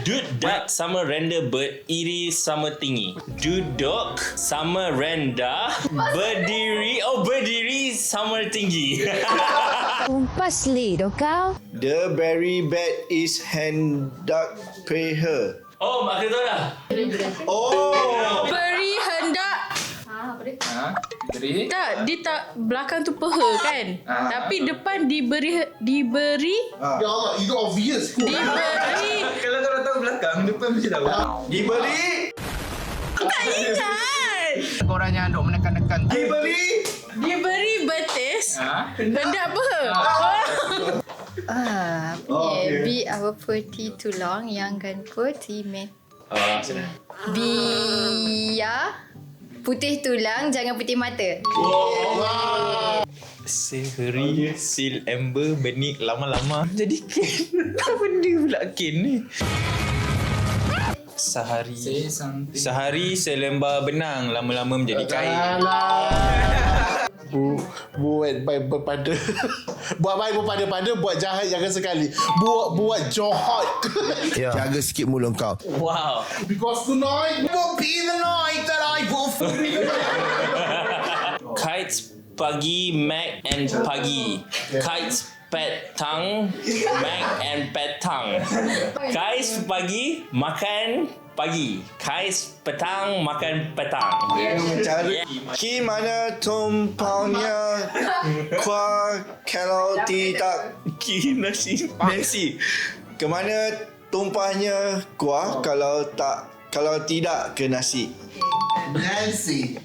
Duduk sama renda berdiri sama tinggi. Duduk sama renda berdiri. Oh, berdiri sama tinggi. Umpas lido kau. The very bad is hendak pay her. Oh, mak kata dah. Oh. Beri hendak. Beri. Tak, dia tak belakang tu peha kan. Tapi depan diberi. Ya Allah, itu obvious. Diberi. Kalau korang tahu belakang, depan mesti tahu. Diberi. Tak ingat. Korang yang duk menekan-nekan. Diberi betis. Hendak peha. Be our putih tulang yang kan putih meh. Sudah. Biar putih tulang jangan putih mata. Sehari sil amber benik lama-lama jadi ken. Apa benda pula ken ni? Say something. Sehari selembar benang lama-lama menjadi kain. Buat baik berpada. Buat baik berpada-pada, buat jahat jangan sekali. Buat jahat. Jaga sikit mulut kau. Wow. Because tonight Won't be the night that I will Kites pagi, Mac and pagi. Kites petang, Mac and petang. Kites pagi, makan pagi. Kites petang, makan petang. Mencari ki mana tumpangnya kuah kalau tidak ki nasi. Kemana tumpahnya kuah kalau tidak ke nasi. Nancy.